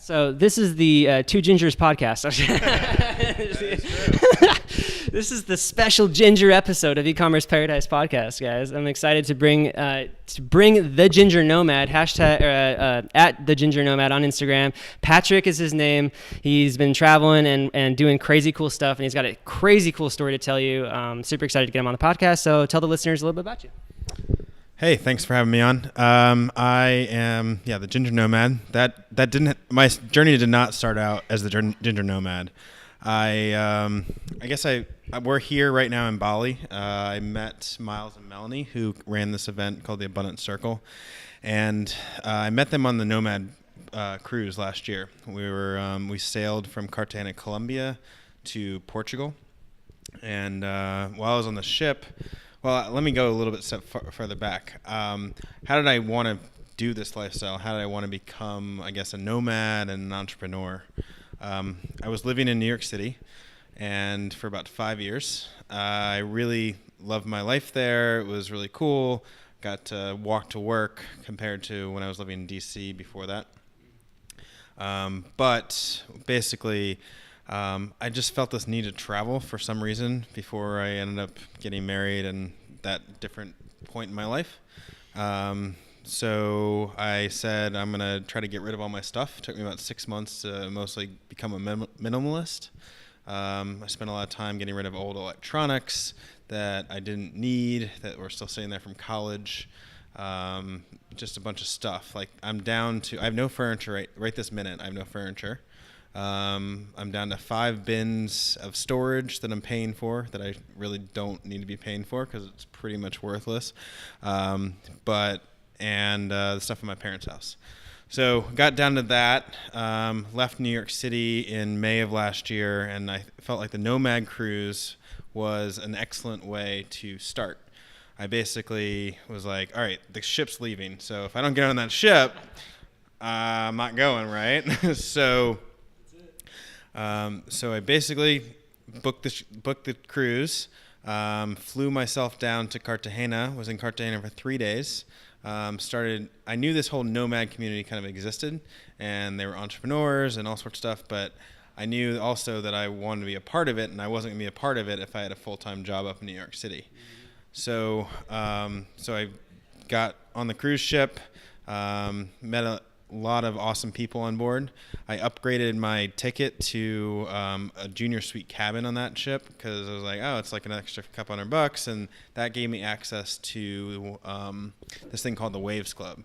So this is the Two Gingers podcast. This is the special ginger episode of E-commerce Paradise podcast, guys. I'm excited to bring the Ginger Nomad hashtag at the Ginger Nomad on Instagram. Patrick is his name. He's been traveling and doing crazy cool stuff, and he's got a crazy cool story to tell you. Super excited to get him on the podcast. So tell the listeners a little bit about you. Hey, thanks for having me on. I am the Ginger Nomad. My journey did not start out as the Ginger Nomad. We're here right now in Bali. I met Miles and Melanie, who ran this event called the Abundant Circle, and I met them on the Nomad cruise last year. We sailed from Cartagena, Colombia, to Portugal, and while I was on the ship. Well, let me go a little bit further back. How did I want to do this lifestyle? How did I want to become, a nomad and an entrepreneur? I was living in New York City, and for about 5 years. I really loved my life there. It was really cool. Got to walk to work compared to when I was living in D.C. before that. But basically, I just felt this need to travel for some reason before I ended up getting married and that different point in my life. So I said I'm going to try to get rid of all my stuff. It took me about 6 months to mostly become a minimalist. I spent a lot of time getting rid of old electronics that I didn't need, that were still sitting there from college. Just a bunch of stuff. Like I have no furniture right this minute. I have no furniture. I'm down to 5 bins of storage that I'm paying for that I really don't need to be paying for because it's pretty much worthless. The stuff in my parents' house. So got down to that, left New York City in May of last year, and I felt like the Nomad Cruise was an excellent way to start. I basically was like, all right, the ship's leaving, so if I don't get on that ship, I'm not going, right? So I basically booked the cruise, flew myself down to Cartagena, was in Cartagena for 3 days. I knew this whole nomad community kind of existed, and they were entrepreneurs and all sorts of stuff, but I knew also that I wanted to be a part of it, and I wasn't going to be a part of it if I had a full-time job up in New York City. So I got on the cruise ship, met a lot of awesome people on board. I upgraded my ticket to a junior suite cabin on that ship because I was like, oh, it's like an extra couple $100, and that gave me access to this thing called the Waves Club.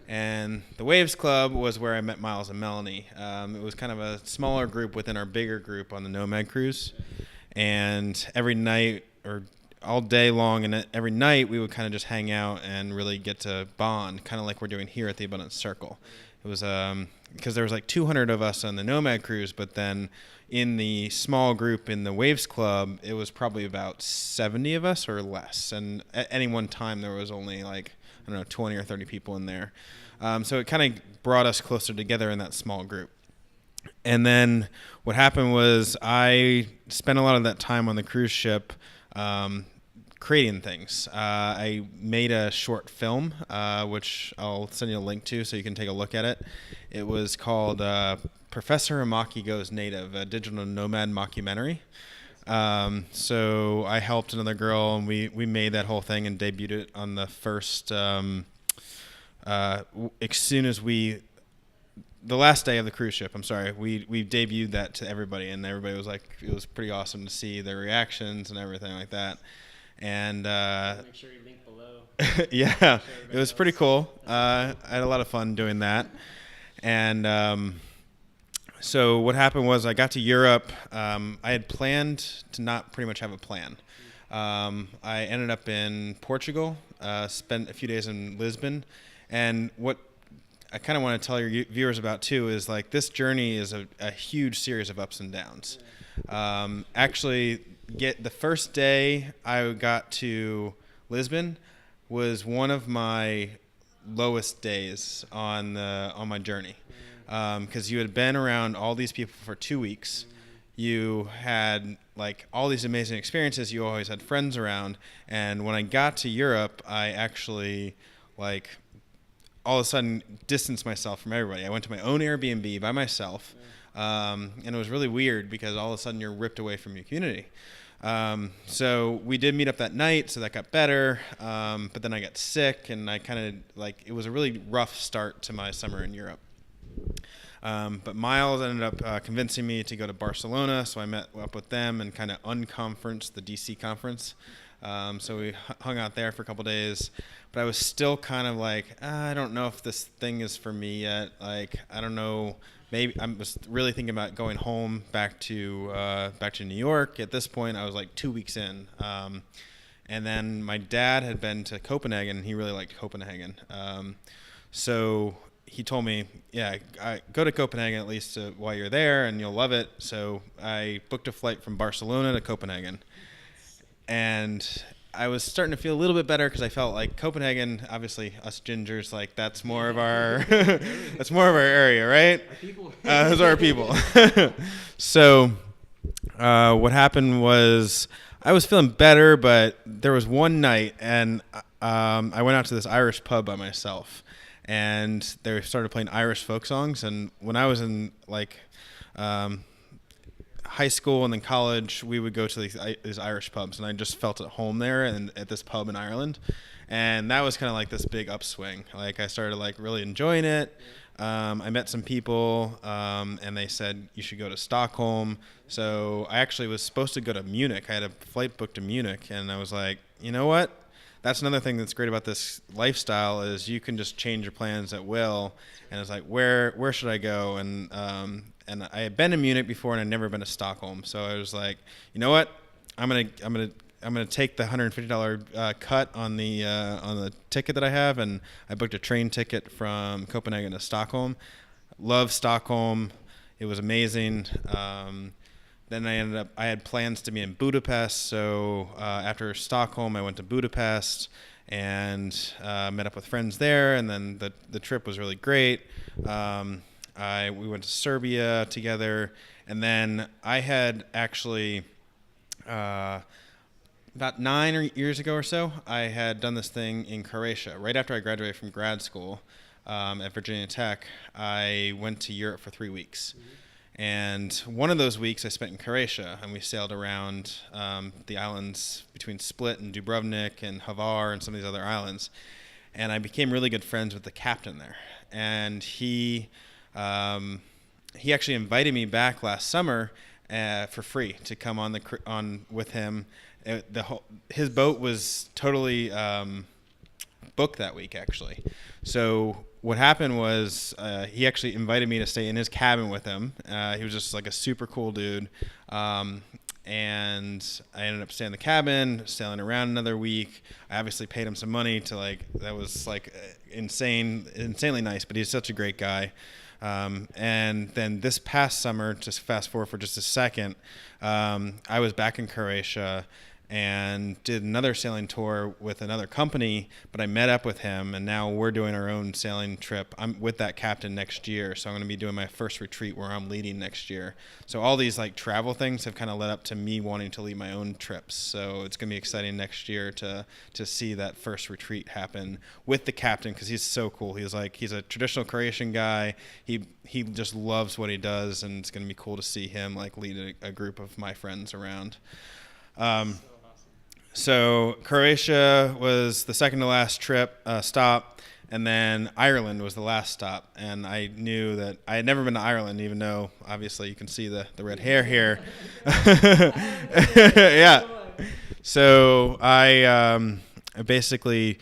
And the Waves Club was where I met Miles and Melanie. It was kind of a smaller group within our bigger group on the Nomad Cruise, and every night or all day long and every night we would kind of just hang out and really get to bond, kind of like we're doing here at the Abundant Circle. It was because there was like 200 of us on the Nomad Cruise, but then in the small group in the Waves Club, it was probably about 70 of us or less. And at any one time, there was only 20 or 30 people in there. So it kind of brought us closer together in that small group. And then what happened was I spent a lot of that time on the cruise ship creating things. I made a short film, which I'll send you a link to so you can take a look at it. It was called Professor Amaki Goes Native, a digital nomad mockumentary. So I helped another girl, and we made that whole thing and debuted it on the first, the last day of the cruise ship, we debuted that to everybody, and everybody was like, it was pretty awesome to see their reactions and everything like that. And make sure you link below. Yeah, it was pretty cool. I had a lot of fun doing that. And so what happened was I got to Europe. I had planned to not pretty much have a plan. I ended up in Portugal, spent a few days in Lisbon. And what I kind of want to tell your viewers about too is like this journey is a huge series of ups and downs. Actually, the first day I got to Lisbon was one of my lowest days on my journey, because you had been around all these people for 2 weeks. You had like all these amazing experiences. You always had friends around, and when I got to Europe, I actually all of a sudden distanced myself from everybody. I went to my own Airbnb by myself, and it was really weird because all of a sudden you're ripped away from your community. So we did meet up that night, so that got better. But then I got sick, and I kind of it was a really rough start to my summer in Europe. But Miles ended up convincing me to go to Barcelona, so I met up with them and kind of unconferenced the DC conference. So we hung out there for a couple days, but I was still kind of I don't know if this thing is for me yet. I don't know. Maybe I was really thinking about going home back to New York. At this point, I was 2 weeks in, and then my dad had been to Copenhagen, and he really liked Copenhagen. So he told me, go to Copenhagen at least while you're there, and you'll love it. So I booked a flight from Barcelona to Copenhagen, and I was starting to feel a little bit better because I felt like Copenhagen, obviously us gingers, that's more of our that's more of our area, right? Our people. Those are our people. So what happened was I was feeling better, but there was one night, and I went out to this Irish pub by myself, and they started playing Irish folk songs. And when I was in high school and then college, we would go to these Irish pubs, and I just felt at home there and at this pub in Ireland. And that was kind of this big upswing. I started really enjoying it. I met some people, and they said you should go to Stockholm. So I actually was supposed to go to Munich. I had a flight booked to Munich, and I was like, you know what? That's another thing that's great about this lifestyle is you can just change your plans at will. And it's where should I go? And I had been to Munich before, and I'd never been to Stockholm. So I was like, you know what? I'm gonna take the $150 cut on the ticket that I have, and I booked a train ticket from Copenhagen to Stockholm. Love Stockholm. It was amazing. Then I had plans to be in Budapest. So after Stockholm, I went to Budapest and met up with friends there. And then the trip was really great. We went to Serbia together. And then I had actually, about 9 years ago or so, I had done this thing in Croatia. Right after I graduated from grad school at Virginia Tech, I went to Europe for 3 weeks. Mm-hmm. And one of those weeks I spent in Croatia, and we sailed around the islands between Split and Dubrovnik and Hvar and some of these other islands. And I became really good friends with the captain there. And he actually invited me back last summer for free to come on with him. His boat was totally booked that week, actually. So what happened was he actually invited me to stay in his cabin with him. He was just a super cool dude. And I ended up staying in the cabin, sailing around another week. I obviously paid him some money that was insanely nice, but he's such a great guy. And then this past summer, just fast forward for just a second, I was back in Croatia and did another sailing tour with another company, but I met up with him, and now we're doing our own sailing trip. I'm with that captain next year, so I'm going to be doing my first retreat where I'm leading next year. So all these travel things have kind of led up to me wanting to lead my own trips. So it's going to be exciting next year to see that first retreat happen with the captain, because he's so cool. He's a traditional Croatian guy. He just loves what he does, and it's going to be cool to see him lead a group of my friends around. So Croatia was the second to last stop, and then Ireland was the last stop. And I knew that I had never been to Ireland, even though obviously you can see the red hair here. Yeah. So I basically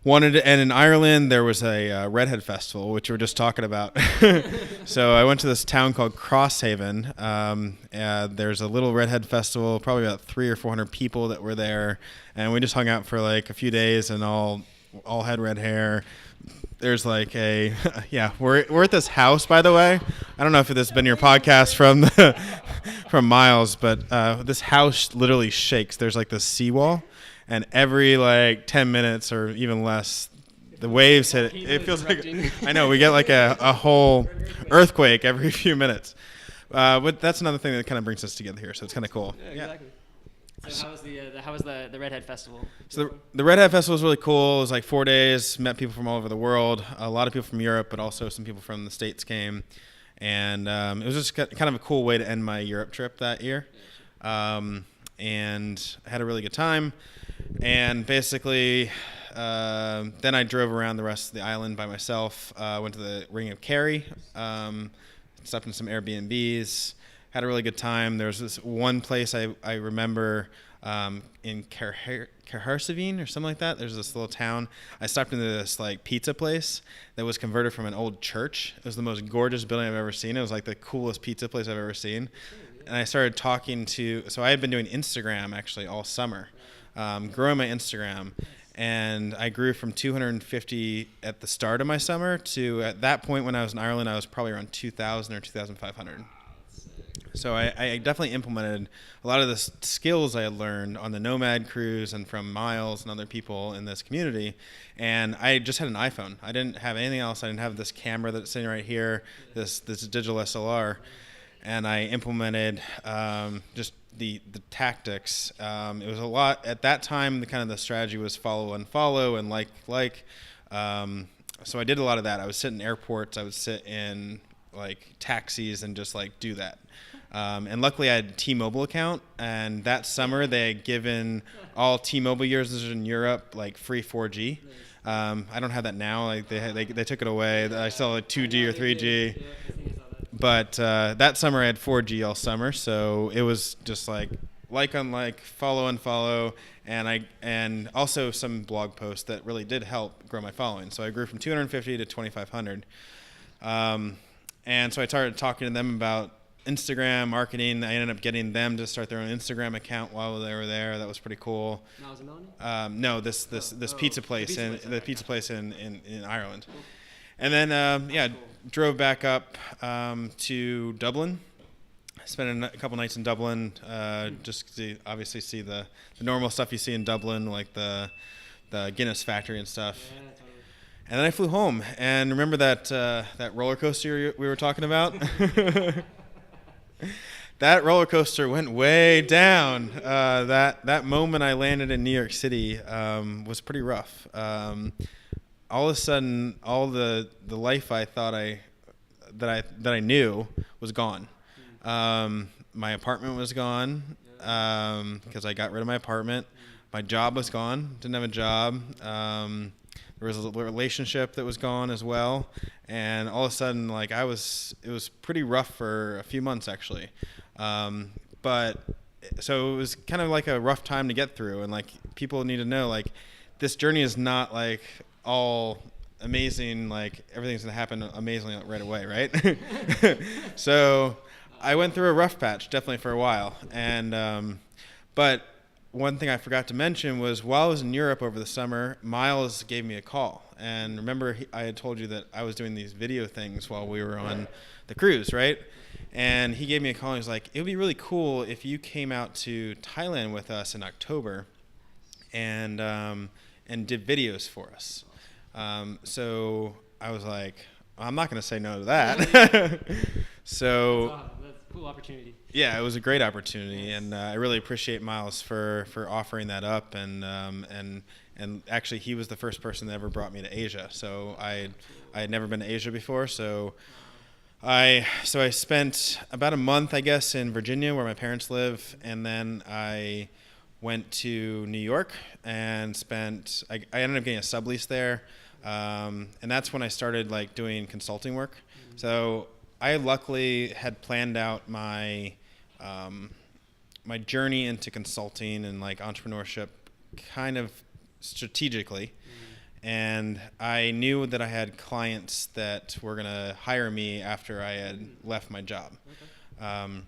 wanted to, and in Ireland there was a redhead festival, which we were just talking about. So I went to this town called Crosshaven. There's a little redhead festival, probably about 300 or 400 people that were there, and we just hung out for a few days, and all had red hair. There's we're at this house, by the way. I don't know if this has been your podcast from Miles, but this house literally shakes. There's this seawall. And every 10 minutes or even less, the waves hit it. It feels I know, we get a whole earthquake every few minutes. But that's another thing that kind of brings us together here, so it's kind of cool. Yeah, exactly. So how was the Red Hat Festival? So the Red Hat Festival was really cool. It was like 4 days. Met people from all over the world. A lot of people from Europe, but also some people from the States came. And it was just kind of a cool way to end my Europe trip that year. And I had a really good time. And basically, then I drove around the rest of the island by myself. Went to the Ring of Kerry. Slept in some Airbnbs. Had a really good time. There was this one place I remember in Cahersiveen or something like that. There's this little town. I stopped into this like pizza place that was converted from an old church. It was the most gorgeous building I've ever seen. It was like the coolest pizza place I've ever seen. And I started talking so I had been doing Instagram actually all summer, growing my Instagram. And I grew from 250 at the start of my summer to at that point when I was in Ireland, I was probably around 2,000 or 2,500. So I definitely implemented a lot of the skills I had learned on the Nomad cruise and from Miles and other people in this community. And I just had an iPhone. I didn't have anything else. I didn't have this camera that's sitting right here, this digital SLR. And I implemented just the tactics. It was a lot at that time. The strategy was follow, unfollow, and like. So I did a lot of that. I would sit in airports. I would sit in like taxis and just like do that. And luckily I had a T-Mobile account, and that summer they had given all T-Mobile users in Europe like free 4G. I don't have that now. Like they took it away. I still have like 2G or 3G. But that summer I had 4G all summer, so it was just like unlike, follow, unfollow, and also some blog posts that really did help grow my following. So I grew from 250 to 2,500. And so I started talking to them about Instagram marketing. I ended up getting them to start their own Instagram account while they were there. That was pretty cool. Miles and Melanie? No, this pizza place the pizza place in Ireland. Cool. And then drove back up to Dublin. Spent a couple nights in Dublin, just to obviously see the normal stuff you see in Dublin, like the Guinness factory and stuff. Yeah, totally. And then I flew home, and remember that roller coaster we were talking about? That roller coaster went way down. That moment I landed in New York City was pretty rough. All of a sudden, all the life I thought that I knew was gone. My apartment was gone because I got rid of my apartment. My job was gone. Didn't have a job. There was a relationship that was gone as well, and all of a sudden, like it was pretty rough for a few months actually. But so it was kind of like a rough time to get through, and like people need to know like this journey is not like all amazing, like everything's gonna happen amazingly right away, right? So I went through a rough patch definitely for a while, and but one thing I forgot to mention was while I was in Europe over the summer, Miles gave me a call. And remember, I had told you that I was doing these video things while we were on the cruise, right? And he gave me a call and he was like, it would be really cool if you came out to Thailand with us in October and did videos for us. So I was like, I'm not going to say no to that. So that's a cool opportunity. Yeah, it was a great opportunity, and I really appreciate Miles for offering that up, and actually he was the first person that ever brought me to Asia. So I had never been to Asia before, so I spent about a month, I guess, in Virginia where my parents live, and then I went to New York and I ended up getting a sublease there, and that's when I started like doing consulting work. Mm-hmm. So I luckily had planned out my journey into consulting and like entrepreneurship kind of strategically. Mm-hmm. And I knew that I had clients that were going to hire me after I had left my job. Okay.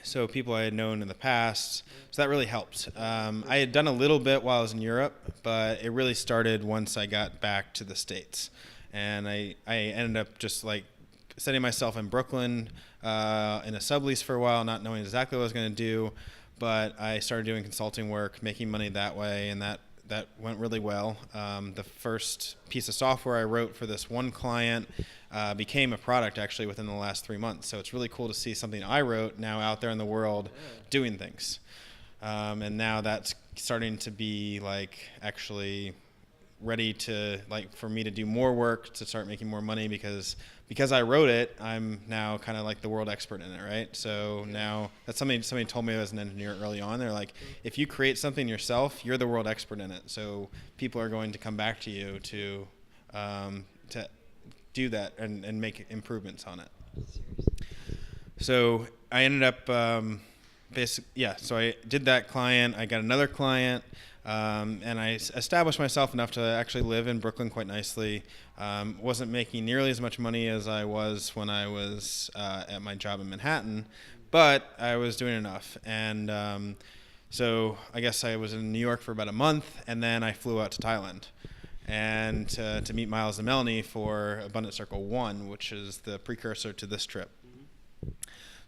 So people I had known in the past, so that really helped. I had done a little bit while I was in Europe, but it really started once I got back to the States. And I ended up just like setting myself in Brooklyn in a sublease for a while, not knowing exactly what I was going to do, but I started doing consulting work, making money that way, and that went really well. The first piece of software I wrote for this one client became a product actually within the last 3 months. So it's really cool to see something I wrote now out there in the world doing things. And now that's starting to be like actually ready to like for me to do more work to start making more money because I wrote it. I'm now kind of like the world expert in it, right? So now that's somebody told me as an engineer early on. They're like, if you create something yourself, you're the world expert in it. So people are going to come back to you to do that and make improvements on it. So I ended up so I did that client. I got another client. And I established myself enough to actually live in Brooklyn quite nicely. Wasn't making nearly as much money as I was when I was at my job in Manhattan, but I was doing enough. And so I guess I was in New York for about a month, and then I flew out to Thailand and to meet Miles and Melanie for Abundant Circle 1, which is the precursor to this trip.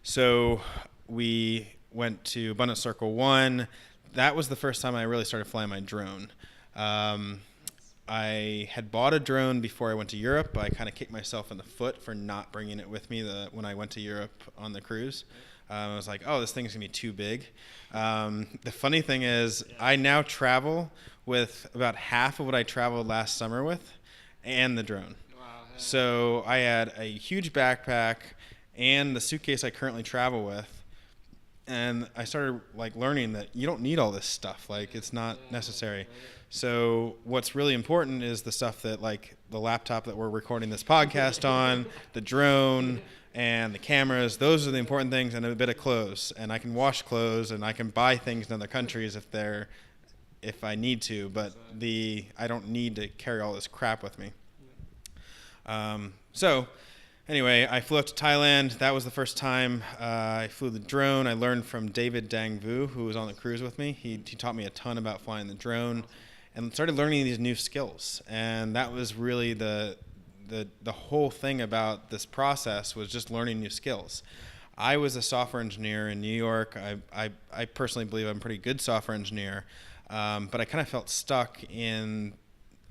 So we went to Abundant Circle 1. That was the first time I really started flying my drone. I had bought a drone before I went to Europe. I kind of kicked myself in the foot for not bringing it with me when I went to Europe on the cruise. I was like, oh, this thing's going to be too big. The funny thing is I now travel with about half of what I traveled last summer with and the drone. Wow. So I had a huge backpack and the suitcase I currently travel with. And I started like learning that you don't need all this stuff. Like it's not necessary. So what's really important is the stuff that like the laptop that we're recording this podcast on, the drone and the cameras. Those are the important things, and a bit of clothes. And I can wash clothes and I can buy things in other countries if I need to. But I don't need to carry all this crap with me. Anyway, I flew up to Thailand. That was the first time I flew the drone. I learned from David Dang Vu, who was on the cruise with me. He taught me a ton about flying the drone and started learning these new skills. And that was really the whole thing about this process was just learning new skills. I was a software engineer in New York. I personally believe I'm a pretty good software engineer, but I kind of felt stuck in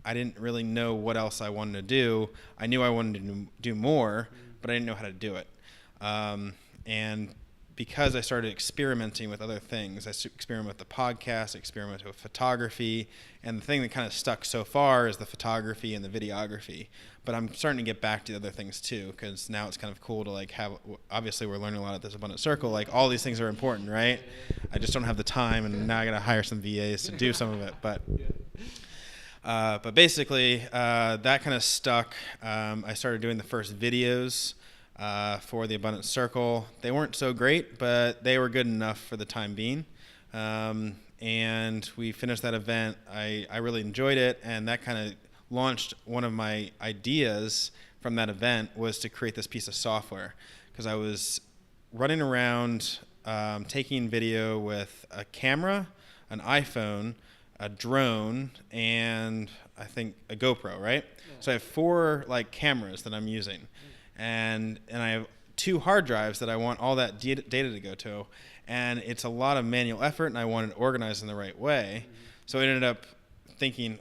I didn't really know what else I wanted to do. I knew I wanted to do more, but I didn't know how to do it. And because I started experimenting with other things, I experimented with the podcast, experimented with photography, and the thing that kind of stuck so far is the photography and the videography. But I'm starting to get back to the other things too, because now it's kind of cool to like have, obviously we're learning a lot at this Abundant Circle, like all these things are important, right? I just don't have the time, and now I got to hire some VAs to do some of it, but basically, that kind of stuck. I started doing the first videos for the Abundant Circle. They weren't so great, but they were good enough for the time being. And we finished that event. I really enjoyed it, and that kind of launched one of my ideas from that event was to create this piece of software, because I was running around taking video with a camera, an iPhone, a drone, and I think a GoPro, right? Yeah. So I have 4 like cameras that I'm using, and I have 2 hard drives that I want all that data to go to, and it's a lot of manual effort, and I want it organized in the right way. Mm-hmm. So I ended up thinking,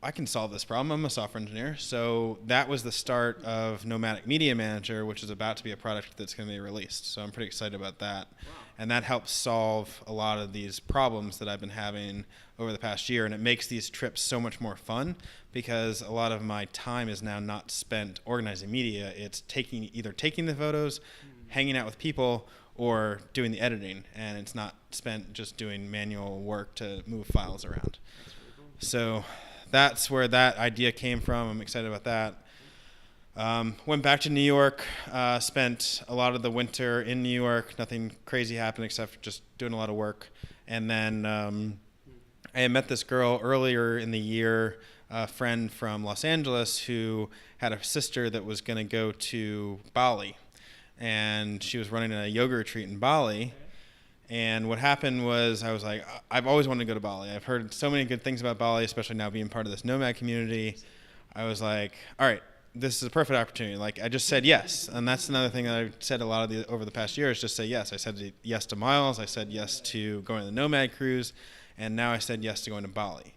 I can solve this problem. I'm a software engineer. So that was the start of Nomadic Media Manager, which is about to be a product that's going to be released. So I'm pretty excited about that. Wow. And that helps solve a lot of these problems that I've been having over the past year. And it makes these trips so much more fun because a lot of my time is now not spent organizing media. It's either taking the photos, hanging out with people, or doing the editing. And it's not spent just doing manual work to move files around. So that's where that idea came from. I'm excited about that. Went back to New York, spent a lot of the winter in New York. Nothing crazy happened except for just doing a lot of work. And then I had met this girl earlier in the year, a friend from Los Angeles who had a sister that was going to go to Bali. And she was running a yoga retreat in Bali. And what happened was I was like, I've always wanted to go to Bali. I've heard so many good things about Bali, especially now being part of this nomad community. I was like, all right, this is a perfect opportunity. Like, I just said yes. And that's another thing that I've said a lot over the past year is just say yes. I said yes to Miles. I said yes to going to the Nomad cruise. And now I said yes to going to Bali.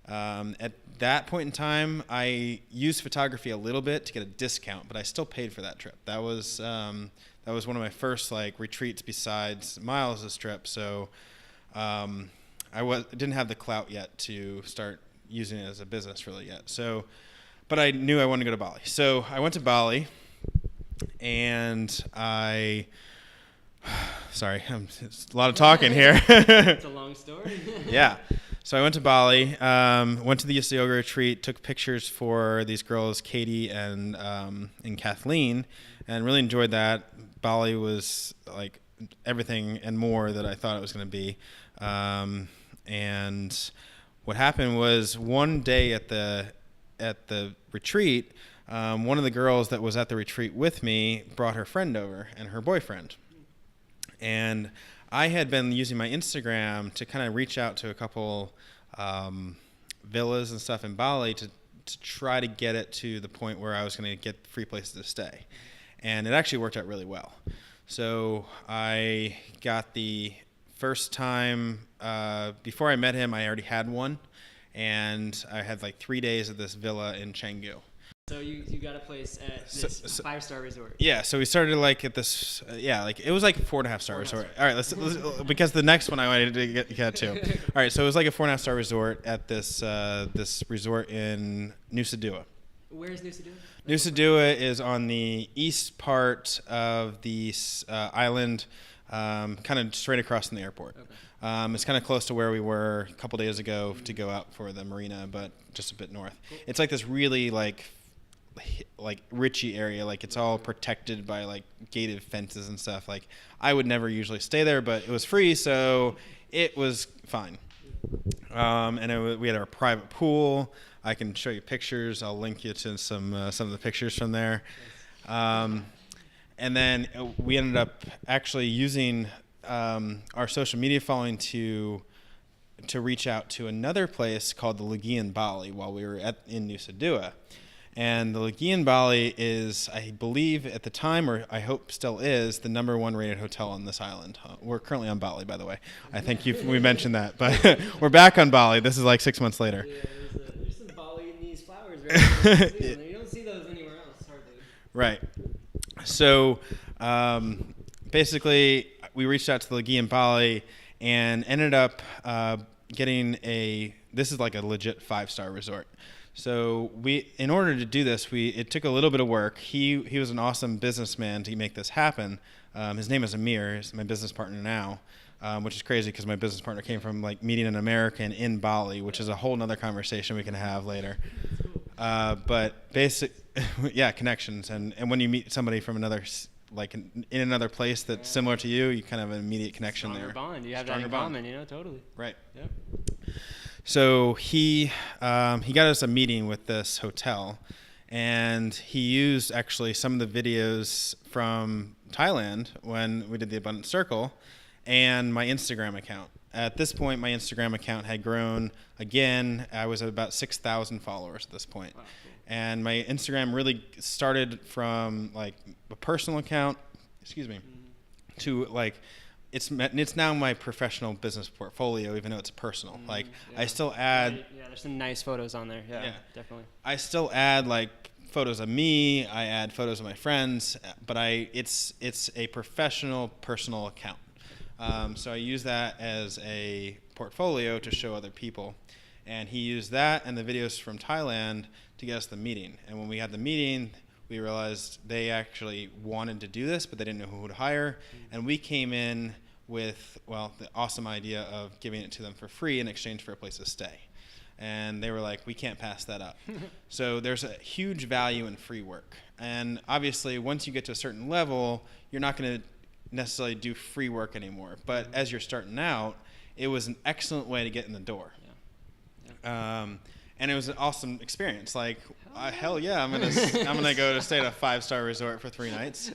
At that point in time, I used photography a little bit to get a discount, but I still paid for that trip. That was one of my first like retreats besides Miles' trip. So didn't have the clout yet to start using it as a business really yet. So, but I knew I wanted to go to Bali. So I went to Bali, and sorry, it's a lot of talking here. It's a long story. Yeah. So I went to Bali, went to the yoga retreat, took pictures for these girls, Katie and Kathleen, and really enjoyed that. Bali was like everything and more that I thought it was going to be. And what happened was one day at the retreat, one of the girls that was at the retreat with me brought her friend over and her boyfriend. And I had been using my Instagram to kind of reach out to a couple villas and stuff in Bali to try to get it to the point where I was going to get free places to stay. And it actually worked out really well. So I got the first time, before I met him, I already had one. And I had like 3 days at this villa in Canggu. So you got a place at this 5-star resort. Yeah, so we started like at this, like it was like a 4.5-star resort. All right, let's because the next one I wanted to get to. All right, so it was like a 4.5-star resort at this this resort in Nusa Dua. Where's Nusa Dua? Nusa Dua is on the east part of the island, kind of straight across from the airport. Okay. It's kind of close to where we were a couple days ago to go out for the marina, but just a bit north. Cool. It's like this really like richy area, like it's all protected by like gated fences and stuff. Like I would never usually stay there, but it was free, so it was fine. And we had our private pool. I can show you pictures. I'll link you to some of the pictures from there. And then we ended up actually using our social media following to reach out to another place called the Legian Bali while we were in Nusa Dua. And the Legian Bali is, I believe at the time, or I hope still is, the #1 rated hotel on this island. We're currently on Bali, by the way. I think we mentioned that, but we're back on Bali. This is like 6 months later. Yeah, there's some Balinese flowers, right? You don't see those anywhere else, hardly. Right. So basically, we reached out to the Legian Bali and ended up getting this is like a legit 5-star resort. So in order to do this, it took a little bit of work. He was an awesome businessman to make this happen. His name is Amir. He's my business partner now, which is crazy because my business partner came from like meeting an American in Bali, which is a whole nother conversation we can have later. But connections. And when you meet somebody from another, like in another place that's similar to you, you kind of have an immediate connection Stronger there. Bond. You have that in common, totally. Right. Yep. So he got us a meeting with this hotel, and he used actually some of the videos from Thailand when we did the Abundant Circle and my Instagram account. At this point, my Instagram account had grown again. I was at about 6,000 followers at this point. Wow, cool. And my Instagram really started from like a personal account, to like, it's now my professional business portfolio, even though it's personal. Like I still add. Yeah, there's some nice photos on there. Yeah, definitely. I still add like photos of me. I add photos of my friends, but it's a professional, personal account. So I use that as a portfolio to show other people. And he used that and the videos from Thailand to get us the meeting. And when we had the meeting, we realized they actually wanted to do this, but they didn't know who to hire. And we came in with, the awesome idea of giving it to them for free in exchange for a place to stay. And they were like, we can't pass that up. So there's a huge value in free work. And obviously, once you get to a certain level, you're not going to necessarily do free work anymore. But as you're starting out, it was an excellent way to get in the door. And it was an awesome experience. Like, hell yeah, I'm gonna go to stay at a 5-star resort for 3 nights.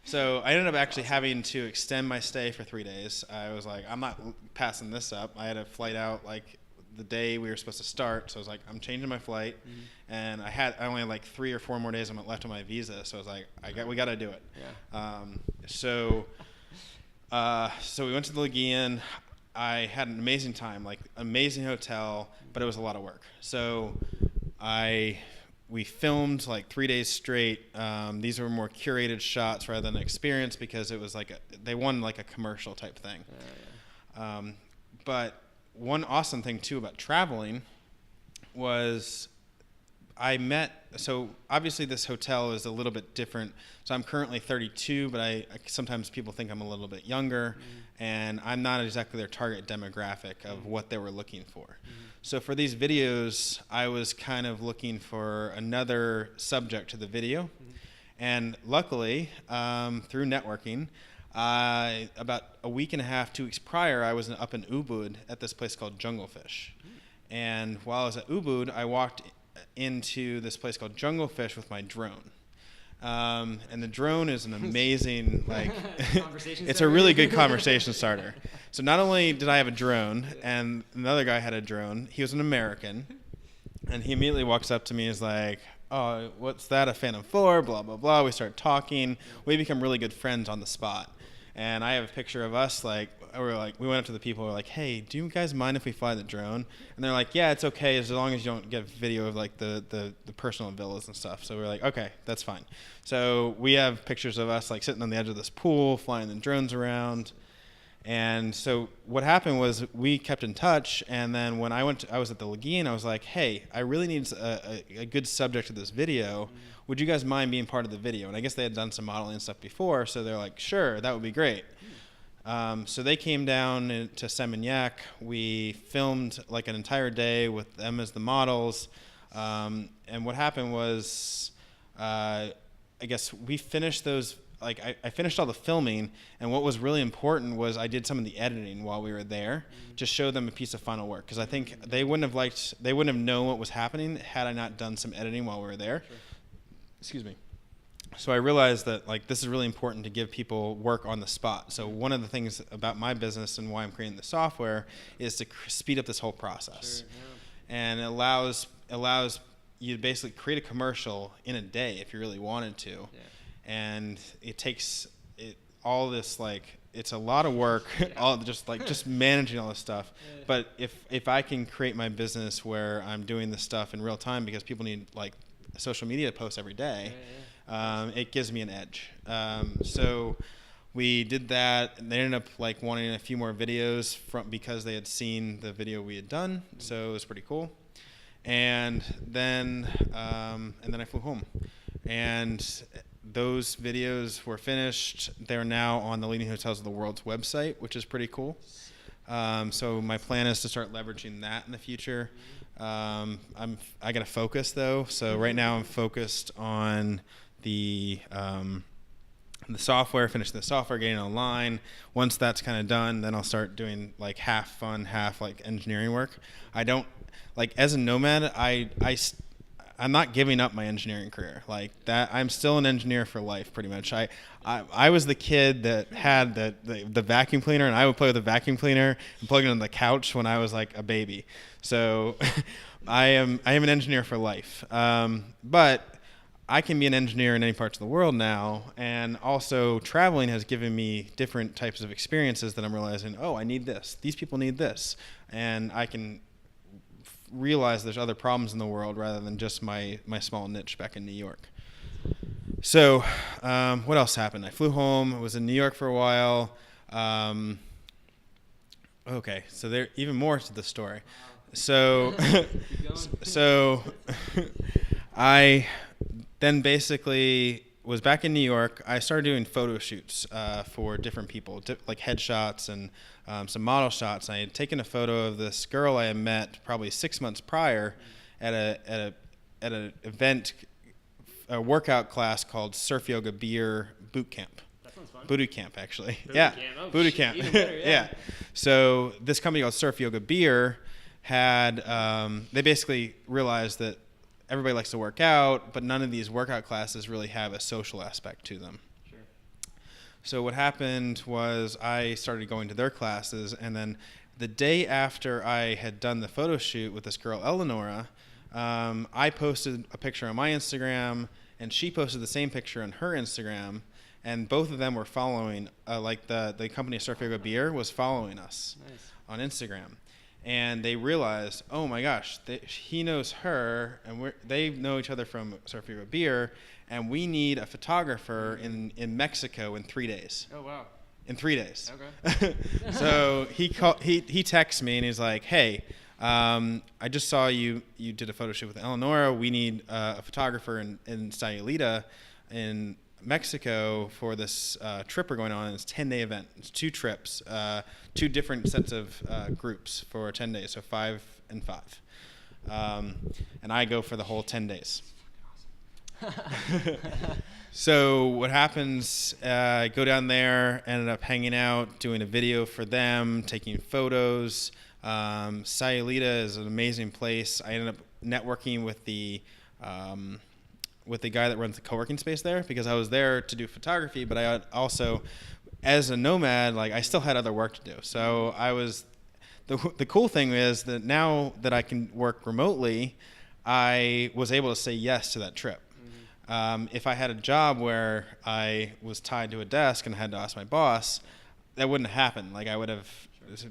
So I ended up actually having to extend my stay for 3 days. I was like, I'm not passing this up. I had a flight out like the day we were supposed to start. So I was like, I'm changing my flight. And I only had like 3 or 4 more days left on my visa. So I was like, we got to do it. Yeah. So we went to the Legian. I had an amazing time, like amazing hotel, but it was a lot of work. So we filmed like 3 days straight. These were more curated shots rather than experience because it was like they wanted like a commercial type thing. but one awesome thing too about traveling was so obviously this hotel is a little bit different. So I'm currently 32, but I sometimes people think I'm a little bit younger, and I'm not exactly their target demographic of what they were looking for. So for these videos, I was kind of looking for another subject to the video. And luckily, through networking, about a week and a half, 2 weeks prior, I was up in Ubud at this place called Junglefish. And while I was at Ubud, I walked into this place called Junglefish with my drone. And the drone is an amazing, it's a really good conversation starter. So not only did I have a drone, and another guy had a drone, he was an American, and he immediately walks up to me and is like, oh, what's that, a Phantom 4, blah, blah, blah. We start talking. We become really good friends on the spot. And I have a picture of us, we went up to the people, we were like, hey, do you guys mind if we fly the drone? And they're like, yeah, it's okay, as long as you don't get video of the personal villas and stuff. So we're like, okay, that's fine. So we have pictures of us sitting on the edge of this pool, flying the drones around. And so what happened was we kept in touch, and then when I was at the Lagoon, I was like, hey, I really need a good subject to this video. Would you guys mind being part of the video? And I guess they had done some modeling and stuff before, so they're like, sure, that would be great. So they came down to Seminyak. We filmed an entire day with them as the models. And what happened was, I guess we finished those. I finished all the filming, and what was really important was I did some of the editing while we were there to show them a piece of final work, because I think they wouldn't have known what was happening had I not done some editing while we were there. Sure. Excuse me. So I realized that this is really important to give people work on the spot. So one of the things about my business and why I'm creating the software is to speed up this whole process. Sure, yeah. And it allows you to basically create a commercial in a day if you really wanted to. Yeah. And it takes all this it's a lot of work, all just managing all this stuff. Yeah. But if I can create my business where I'm doing this stuff in real time, because people need social media posts every day, it gives me an edge. So we did that, and they ended up wanting a few more videos because they had seen the video we had done. So it was pretty cool. And then I flew home, and those videos were finished. They're now on the Leading Hotels of the World's website, which is pretty cool. So my plan is to start leveraging that in the future. I got to focus though. So right now I'm focused on the software, finishing the software, getting online. Once that's kind of done, then I'll start doing half fun, half engineering work. I don't as a nomad, I'm not giving up my engineering career that. I'm still an engineer for life, pretty much. I was the kid that had the vacuum cleaner, and I would play with the vacuum cleaner and plug it on the couch when I was a baby. So I am an engineer for life. But I can be an engineer in any parts of the world now, and also traveling has given me different types of experiences that I'm realizing, oh, I need this. These people need this, and I can realize there's other problems in the world rather than just my small niche back in New York. So what else happened? I flew home. I was in New York for a while. Okay, so there even more to the story. So I then basically was back in New York. I started doing photo shoots for different people, headshots and some model shots. I had taken a photo of this girl I had met probably 6 months prior at an event, a workout class called Surf Yoga Beer Boot Camp. That sounds fun. Booty camp, actually. Camp. Oh, booty camp. Even better, yeah. Yeah. So this company called Surf Yoga Beer had they basically realized that everybody likes to work out, but none of these workout classes really have a social aspect to them. Sure. So what happened was I started going to their classes, and then the day after I had done the photo shoot with this girl, Eleonora, I posted a picture on my Instagram, and she posted the same picture on her Instagram, and both of them were following, the company Surf Yoga Beer was following us on Instagram. And they realized, oh my gosh, he knows her, and they know each other from Surf Yoga Beer, and we need a photographer in Mexico in 3 days. Oh, wow. in 3 days. Okay. So he texts me and he's like, hey, I just saw you did a photo shoot with Eleonora. We need a photographer in Sayulita in Mexico for this trip we're going on. It's a 10-day event. It's 2 trips, 2 different sets of groups for 10 days, so 5 and 5. And I go for the whole 10 days. So what happens, I go down there, ended up hanging out, doing a video for them, taking photos. Sayulita is an amazing place. I ended up networking with the guy that runs the co-working space there, because I was there to do photography, but I also, as a nomad, like I still had other work to do. So I was, the cool thing is that now that I can work remotely, I was able to say yes to that trip. If I had a job where I was tied to a desk and had to ask my boss, that wouldn't have happened. Like I would have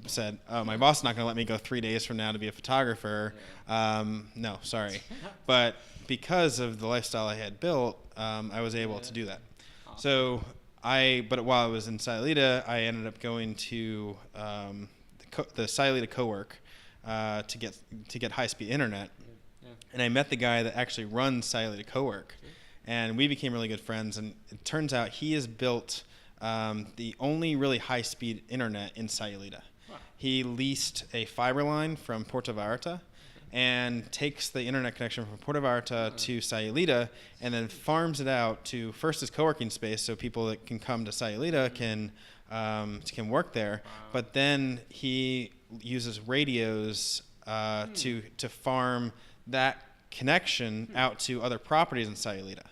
said, oh, my boss is not going to let me go 3 days from now to be a photographer. No, sorry. But because of the lifestyle I had built, I was able to do that. Awesome. So but while I was in Sayulita, I ended up going to the Sayulita co-work to get high-speed internet. And I met the guy that actually runs Sayulita co-work. And we became really good friends. And it turns out he has built the only really high-speed internet in Sayulita. Wow. He leased a fiber line from Puerto Vallarta and takes the internet connection from Puerto Vallarta to Sayulita and then farms it out to first his co-working space so people that can come to Sayulita can work there. Wow. But then he uses radios to farm that connection out to other properties in Sayulita.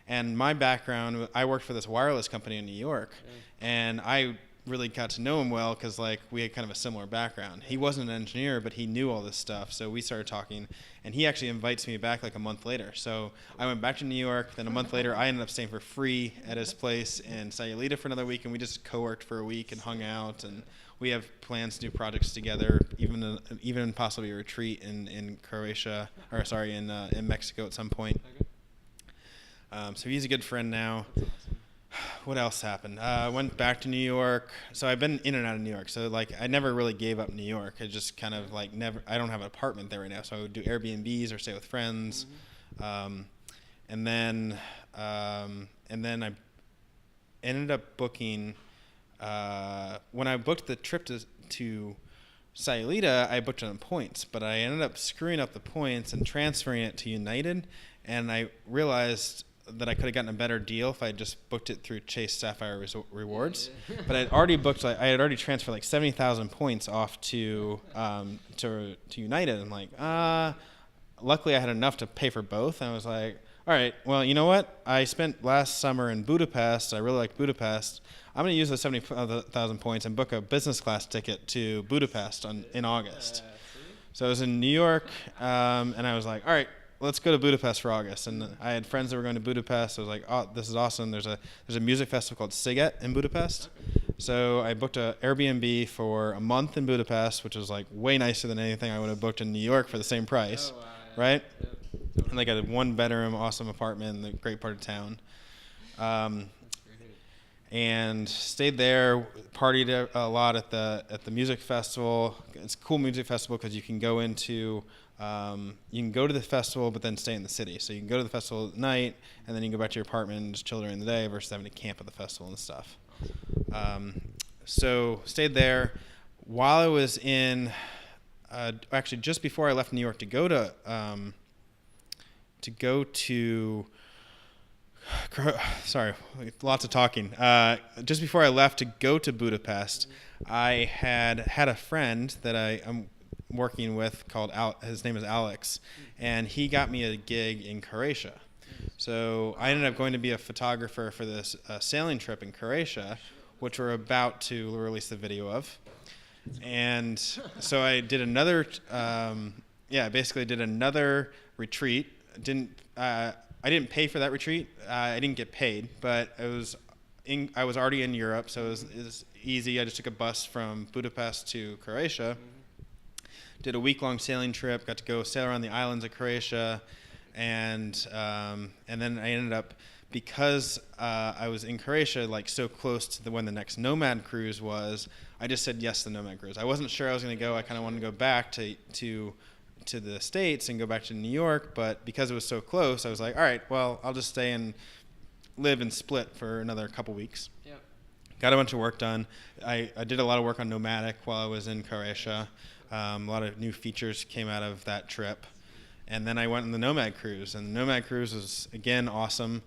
And my background, I worked for this wireless company in New York, and I really got to know him well because like we had kind of a similar background. He wasn't an engineer, but he knew all this stuff, so we started talking, and he actually invites me back like a month later. So I went back to New York, then a month later I ended up staying for free at his place in Sayulita for another week, and we just co-worked for a week and hung out, and we have plans to do projects together, even possibly a retreat in Croatia, or sorry, in Mexico at some point. So he's a good friend now. What else happened? I went back to New York. So I've been in and out of New York. So like I never really gave up New York. I just kind of like I don't have an apartment there right now. So I would do Airbnbs or stay with friends. And then I ended up booking, when I booked the trip to Sayulita, I booked it on points, but I ended up screwing up the points and transferring it to United. And I realized that I could have gotten a better deal if I just booked it through Chase Sapphire Rewards. But I had already transferred like 70,000 points off to United. And like, luckily I had enough to pay for both. And I was like, all right, well, you know what? I spent last summer in Budapest. I really like Budapest. I'm going to use those 70,000 points and book a business class ticket to Budapest in August. So I was in New York, and I was like, all right, let's go to Budapest for August. And I had friends that were going to Budapest. I was like, oh, this is awesome. There's a music festival called Sziget in Budapest. So I booked an Airbnb for a month in Budapest, which was like way nicer than anything I would have booked in New York for the same price, right? Yep. And like a 1-bedroom, awesome apartment in the great part of town. And stayed there, partied a lot at the music festival. It's a cool music festival because you can go to the festival but then stay in the city. So you can go to the festival at night and then you can go back to your apartment and just chill during the day versus having to camp at the festival and stuff. So stayed there. While I was in, actually just before I left New York to go to sorry, lots of talking. Just before I left to go to Budapest, I had a friend that I'm working with called his name is Alex, and he got me a gig in Croatia. So I ended up going to be a photographer for this sailing trip in Croatia, which we're about to release the video of. And so I did another, basically did another retreat. I didn't pay for that retreat. I didn't get paid, but I was already in Europe, so it was easy. I just took a bus from Budapest to Croatia, did a week-long sailing trip, got to go sail around the islands of Croatia, and then I ended up because I was in Croatia, like so close to when the next Nomad cruise was, I just said yes to the Nomad cruise. I wasn't sure I was going to go. I kind of wanted to go back to the States and go back to New York, but because it was so close, I was like, all right, well, I'll just stay and live and split for another couple weeks. Yeah. Got a bunch of work done. I did a lot of work on Nomadic while I was in Croatia. A lot of new features came out of that trip. And then I went on the Nomad cruise, and the Nomad cruise was, again, awesome.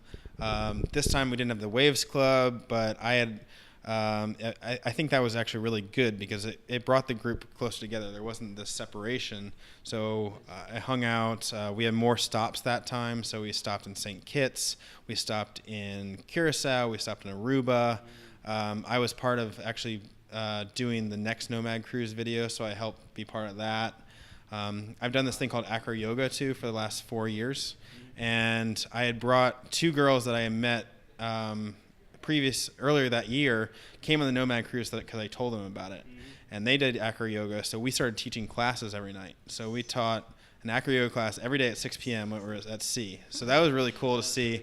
This time we didn't have the Waves Club, but I had I think that was actually really good because it brought the group closer together. There wasn't this separation. So I hung out. We had more stops that time. So we stopped in St. Kitts. We stopped in Curacao. We stopped in Aruba. I was part of actually doing the next Nomad Cruise video, so I helped be part of that. I've done this thing called acro yoga too for the last 4 years. And I had brought 2 girls that I had met earlier that year, came on the Nomad Cruise because I told them about it. And they did acro yoga, so we started teaching classes every night. So we taught an acro yoga class every day at 6 p.m. when we were at sea. So that was really cool to see.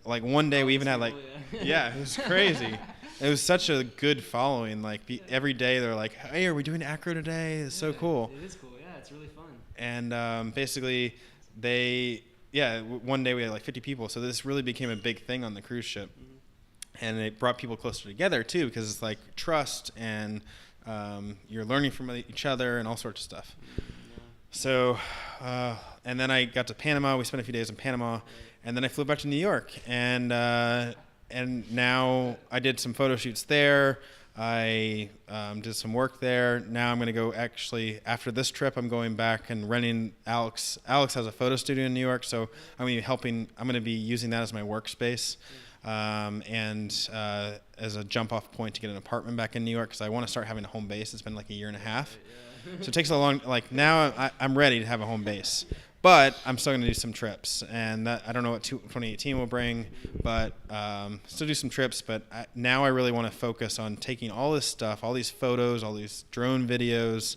Like one day we even had like, yeah, it was crazy. It was such a good following. Like every day they're like, hey, are we doing acro today? It's so cool. It is cool, yeah, it's really fun. And basically one day we had like 50 people. So this really became a big thing on the cruise ship. And it brought people closer together too, because it's like trust and you're learning from each other and all sorts of stuff. So, and then I got to Panama. We spent a few days in Panama, and then I flew back to New York. And now I did some photo shoots there. I did some work there. Now I'm going to go after this trip, I'm going back and renting Alex. Alex has a photo studio in New York, so I'm going to be using that as my workspace. And as a jump-off point to get an apartment back in New York, because I want to start having a home base. It's been like a year and a half. So it takes a long, now I'm ready to have a home base. But I'm still going to do some trips. And I don't know what 2018 will bring, but still do some trips. But now I really want to focus on taking all this stuff, all these photos, all these drone videos,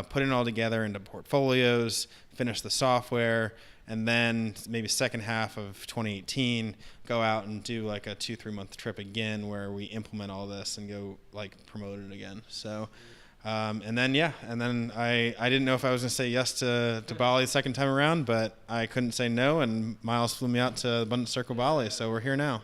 putting it all together into portfolios, finish the software, and then maybe second half of 2018, go out and do like a 2-3 month trip again where we implement all this and go like promote it again. So, and then I didn't know if I was gonna say yes to Bali the second time around, but I couldn't say no, and Miles flew me out to Abundant Circle Bali, so we're here now.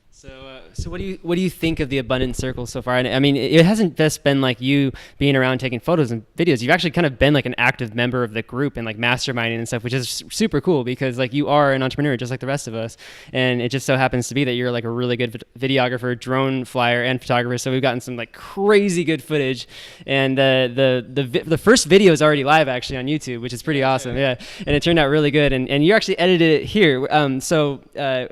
So what do you think of the Abundant Circle so far? And I mean, it hasn't just been like you being around taking photos and videos. You've actually kind of been like an active member of the group and like masterminding and stuff, which is super cool because like you are an entrepreneur just like the rest of us. And it just so happens to be that you're like a really good videographer, drone flyer, and photographer. So we've gotten some like crazy good footage. And the first video is already live actually on YouTube, which is pretty awesome. Yeah, and it turned out really good. And you actually edited it here. So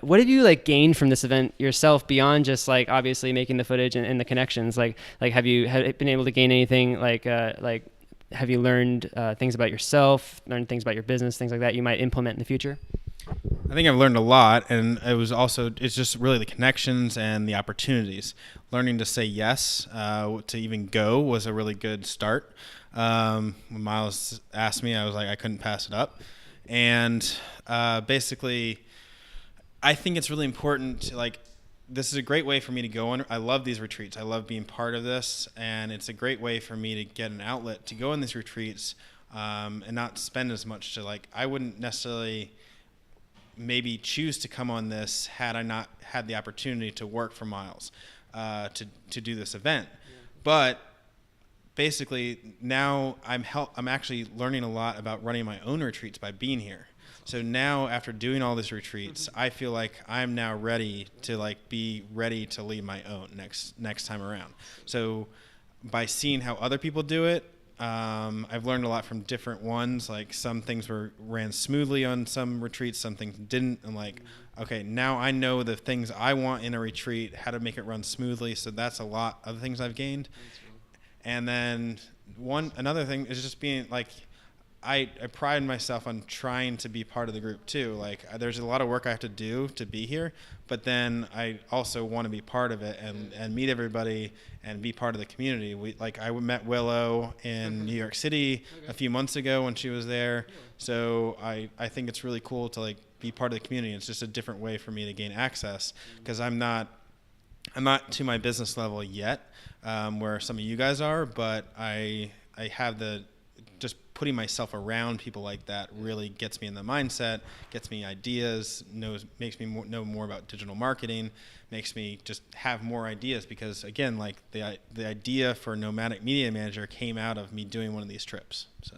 what have you like gained from this event yourself beyond just like obviously making the footage and the connections? Like have you been able to gain anything like have you learned things about yourself, learned things about your business, things like that you might implement in the future? I think I've learned a lot, and it's just really the connections and the opportunities. Learning to say yes to even go was a really good start. When Miles asked me, I was like, I couldn't pass it up. And basically, I think it's really important to like, this is a great way for me to go on. I love these retreats. I love being part of this, and it's a great way for me to get an outlet to go on these retreats and not spend as much. I wouldn't necessarily maybe choose to come on this had I not had the opportunity to work for Miles to do this event. Yeah. But basically now I'm actually learning a lot about running my own retreats by being here. So now after doing all these retreats, I feel like I'm now ready to be ready to lead my own next time around. So by seeing how other people do it, I've learned a lot from different ones. Like some things ran smoothly on some retreats, some things didn't. I'm like, okay, now I know the things I want in a retreat, how to make it run smoothly. So that's a lot of things I've gained. And then another thing is just being like, I pride myself on trying to be part of the group too. Like there's a lot of work I have to do to be here, but then I also want to be part of it and meet everybody and be part of the community. I met Willow in New York City a few months ago when she was there. So I think it's really cool to be part of the community. It's just a different way for me to gain access because I'm not to my business level yet, where some of you guys are, but I have just putting myself around people like that really gets me in the mindset, gets me ideas, makes me know more about digital marketing, makes me just have more ideas because again, like the idea for Nomadic Media Manager came out of me doing one of these trips. So.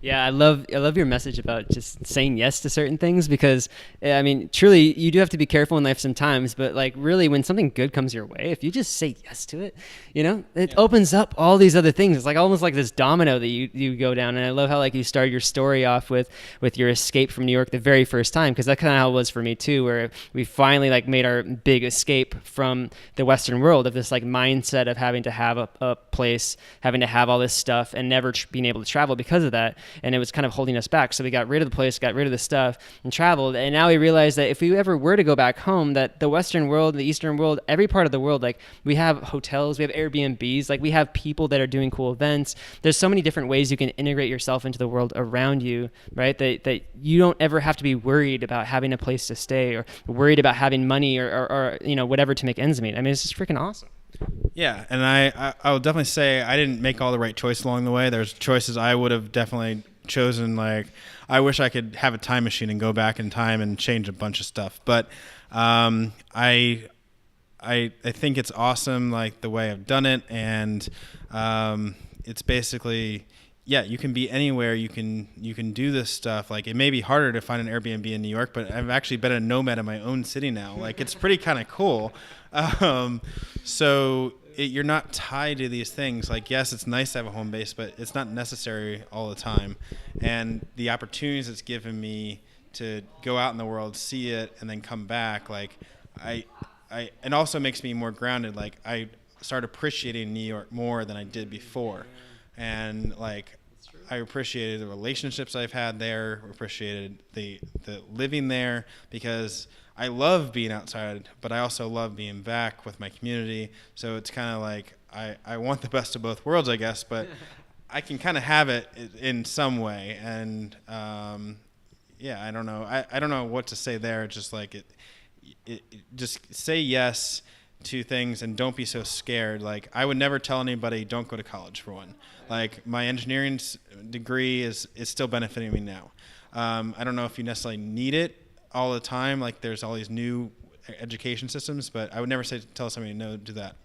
Yeah, I love your message about just saying yes to certain things because, I mean, truly, you do have to be careful in life sometimes, but like really when something good comes your way, if you just say yes to it, it opens up all these other things. It's like almost like this domino that you go down. And I love how like you started your story off with your escape from New York the very first time, because that's kind of how it was for me too, where we finally like made our big escape from the Western world of this like mindset of having to have a place, having to have all this stuff and never being able to travel because of that. And it was kind of holding us back. So we got rid of the place, got rid of the stuff and traveled. And now we realize that if we ever were to go back home, that the Western world, the Eastern world, every part of the world, like we have hotels, we have Airbnbs, like we have people that are doing cool events. There's so many different ways you can integrate yourself into the world around you, right? That you don't ever have to be worried about having a place to stay or worried about having money or whatever to make ends meet. I mean, it's just freaking awesome. Yeah, and I will definitely say I didn't make all the right choices along the way. There's choices I would have definitely chosen. Like I wish I could have a time machine and go back in time and change a bunch of stuff. But I think it's awesome, like the way I've done it, and it's basically. Yeah, you can be anywhere. You can do this stuff. Like it may be harder to find an Airbnb in New York, but I've actually been a nomad in my own city now. Like it's pretty kind of cool. So you're not tied to these things. Like yes, it's nice to have a home base, but it's not necessary all the time. And the opportunities it's given me to go out in the world, see it, and then come back. Like it also makes me more grounded. Like I start appreciating New York more than I did before. And like I appreciated the relationships I've had there, appreciated the living there because I love being outside, but I also love being back with my community. So it's kind of like I want the best of both worlds, I guess, but I can kind of have it in some way. And I don't know. I don't know what to say there. Just like it just say yes to things and don't be so scared. Like I would never tell anybody don't go to college for one. Like my engineering degree is still benefiting me now. I don't know if you necessarily need it all the time. Like there's all these new education systems, but I would never tell somebody no, do that.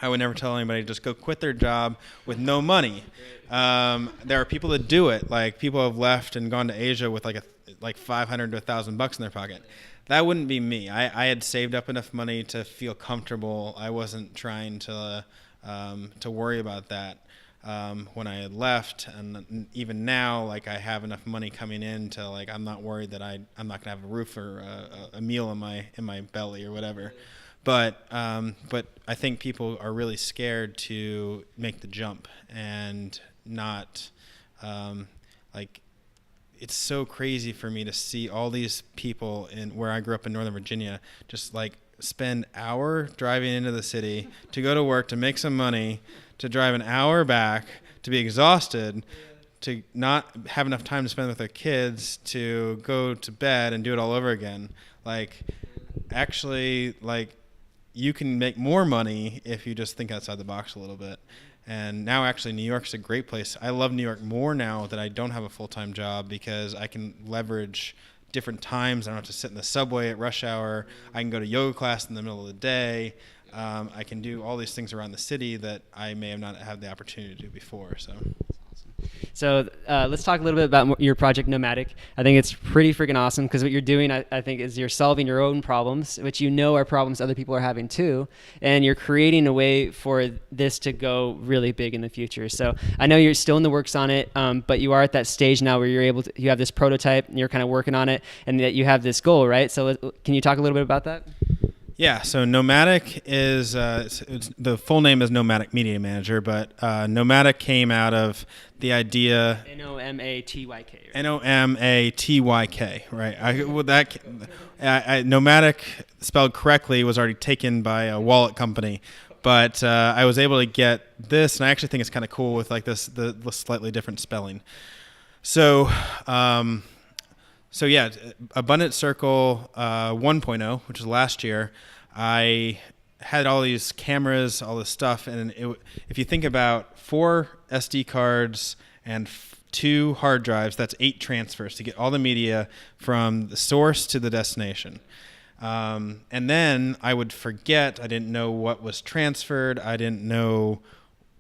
I would never tell anybody just go quit their job with no money. There are people that do it. Like people have left and gone to Asia with like $500 to $1,000 in their pocket. That wouldn't be me. I had saved up enough money to feel comfortable. I wasn't trying to worry about that when I had left, and even now, like I have enough money coming in to like I'm not worried that I'm not gonna have a roof or a meal in my belly or whatever. But I think people are really scared to make the jump and not like. It's so crazy for me to see all these people in where I grew up in Northern Virginia just like spend an hour driving into the city to go to work, to make some money, to drive an hour back, to be exhausted, to not have enough time to spend with their kids, to go to bed and do it all over again. Like actually like you can make more money if you just think outside the box a little bit. And now actually New York's a great place. I love New York more now that I don't have a full-time job because I can leverage different times. I don't have to sit in the subway at rush hour. I can go to yoga class in the middle of the day. I can do all these things around the city that I may have not had the opportunity to do before. So let's talk a little bit about your project Nomadic. I think it's pretty freaking awesome because what you're doing, I think, is you're solving your own problems, which are problems other people are having too, and you're creating a way for this to go really big in the future. So I know you're still in the works on it, but you are at that stage now where you have this prototype and you're kind of working on it, and that you have this goal, right? So can you talk a little bit about that? Yeah, so Nomadic is the full name is Nomadic Media Manager, but Nomadic came out of the idea Nomatyk. Nomatyk, right? Nomadic spelled correctly was already taken by a wallet company, but I was able to get this, and I actually think it's kind of cool with like the slightly different spelling. So So yeah, Abundant Circle 1.0, which was last year, I had all these cameras, all this stuff, and if you think about 4 SD cards and 2 hard drives, that's 8 transfers to get all the media from the source to the destination. And then I would forget. I didn't know what was transferred. I didn't know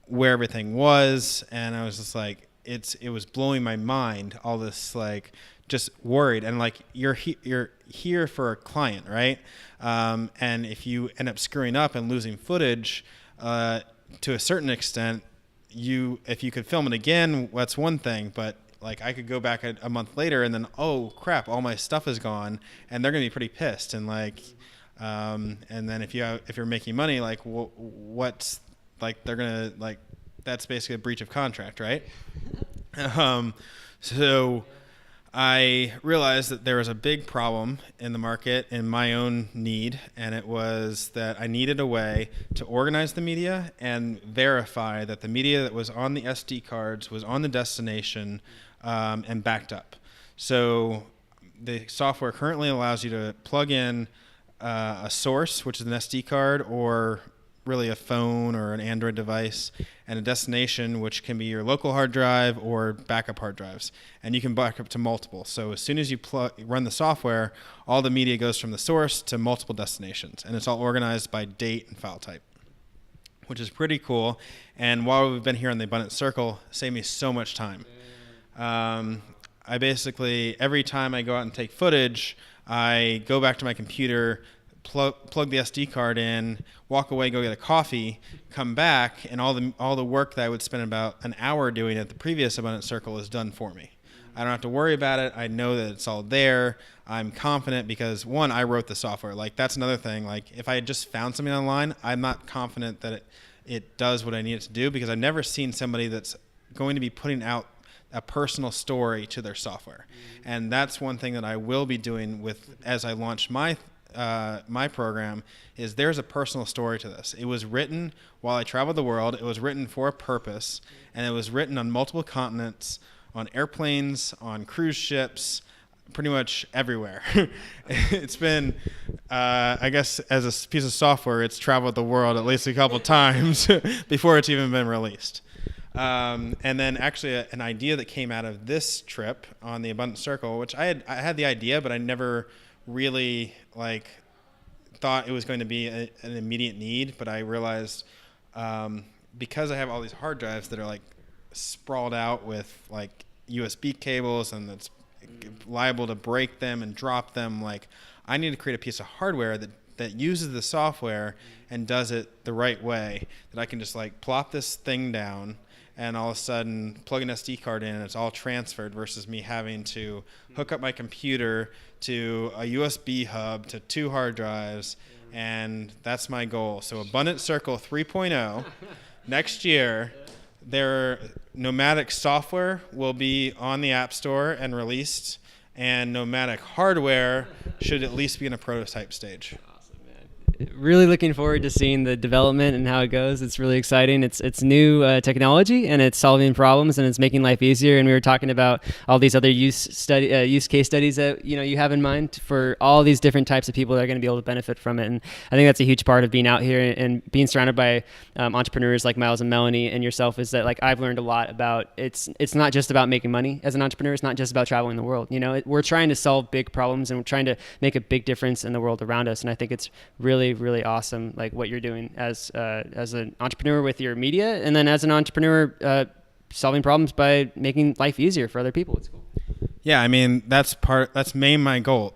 where everything was, and I was just like, it was blowing my mind. All this like just worried, and like you're here for a client, right? And if you end up screwing up and losing footage, to a certain extent, if you could film it again, that's one thing, but like I could go back a month later and then, oh crap, all my stuff is gone, and they're gonna be pretty pissed. And like, and then if you're making money, like what's like they're gonna like, that's basically a breach of contract, right? So I realized that there was a big problem in the market in my own need, and it was that I needed a way to organize the media and verify that the media that was on the SD cards was on the destination and backed up. So the software currently allows you to plug in a source, which is an SD card, or really a phone or an Android device, and a destination, which can be your local hard drive or backup hard drives. And you can back up to multiple. So as soon as you run the software, all the media goes from the source to multiple destinations, and it's all organized by date and file type, which is pretty cool. And while we've been here on the Abundant Circle, it saved me so much time. I basically, every time I go out and take footage, I go back to my computer, plug the SD card in, walk away, go get a coffee, come back, and all the work that I would spend about an hour doing at the previous Abundant Circle is done for me. I don't have to worry about it. I know that it's all there. I'm confident because, one, I wrote the software. Like, that's another thing. Like, if I had just found something online, I'm not confident that it does what I need it to do, because I've never seen somebody that's going to be putting out a personal story to their software. And that's one thing that I will be doing as I launch my program, is there's a personal story to this. It was written while I traveled the world. It was written for a purpose, and it was written on multiple continents, on airplanes, on cruise ships, pretty much everywhere. It's been, I guess, as a piece of software, it's traveled the world at least a couple times before it's even been released. And then actually an idea that came out of this trip on the Abundant Circle, which I had the idea, but I never really thought it was going to be an immediate need. But I realized because I have all these hard drives that are sprawled out with USB cables, and that's liable to break them and drop them, I need to create a piece of hardware that uses the software and does it the right way, that I can just plop this thing down and all of a sudden plug an SD card in and it's all transferred, versus me having to hook up my computer to a USB hub to 2 hard drives. And that's my goal. So Abundant Circle 3.0, next year, their nomadic software will be on the App Store and released, and nomadic hardware should at least be in a prototype stage. Really looking forward to seeing the development and how it goes. It's really exciting. It's new technology, and it's solving problems, and it's making life easier. And we were talking about all these other use case studies that you have in mind for all these different types of people that are going to be able to benefit from it. And I think that's a huge part of being out here and being surrounded by entrepreneurs like Miles and Melanie and yourself, is that I've learned a lot about it's not just about making money as an entrepreneur. It's not just about traveling the world. We're trying to solve big problems, and we're trying to make a big difference in the world around us. And I think it's really awesome, what you're doing as an entrepreneur with your media, and then as an entrepreneur solving problems by making life easier for other people. It's cool. Yeah, I mean, that's mainly my goal.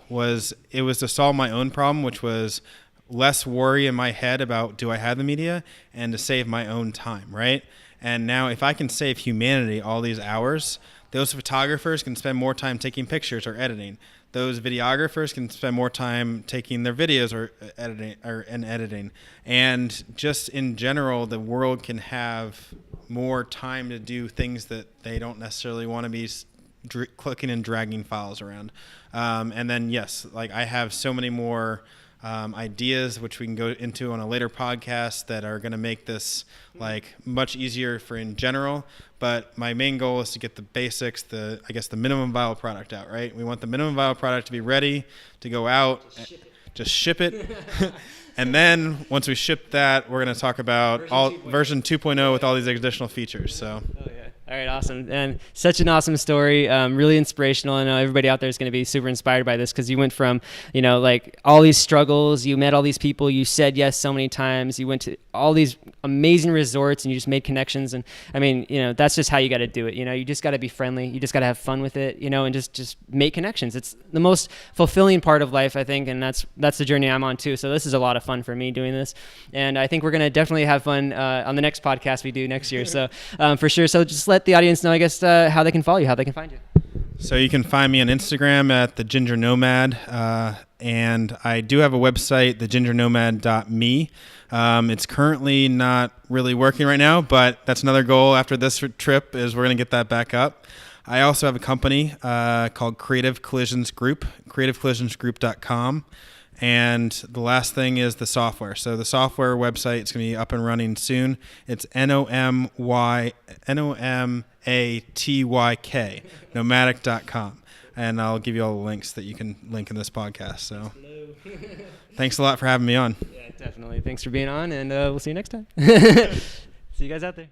Was to solve my own problem, which was less worry in my head about, do I have the media, and to save my own time, right? And now if I can save humanity all these hours, those photographers can spend more time taking pictures or editing. Those videographers can spend more time taking their videos or editing. And just in general, the world can have more time to do things that they don't necessarily want to be clicking and dragging files around. And then, yes, I have so many more ideas, which we can go into on a later podcast, that are going to make this like much easier for in general. But my main goal is to get the basics, the minimum viable product out, right? We want the minimum viable product to be ready to go out. Just ship it. And then once we ship that, we're going to talk about version 2.0 with all these additional features. So. Oh, yeah. All right, awesome. And such an awesome story, really inspirational. I know everybody out there is going to be super inspired by this, because you went from, like all these struggles, you met all these people, you said yes so many times, you went to all these amazing resorts, and you just made connections. And I mean, that's just how you got to do it. You just got to be friendly. You just got to have fun with it, and just make connections. It's the most fulfilling part of life, I think. And that's the journey I'm on too. So this is a lot of fun for me doing this. And I think we're going to definitely have fun on the next podcast we do next year. So for sure. So just let the audience know, I guess, how they can follow you, how they can find you. So you can find me on Instagram at the Ginger Nomad, and I do have a website, thegingерnomad.me. It's currently not really working right now, but that's another goal after this trip, is we're going to get that back up. I also have a company called Creative Collisions Group, creativecollisionsgroup.com. And the last thing is the software. So the software website is going to be up and running soon. It's NOMATYK, nomadic.com. And I'll give you all the links that you can link in this podcast. So thanks a lot for having me on. Yeah, definitely. Thanks for being on, and we'll see you next time. See you guys out there.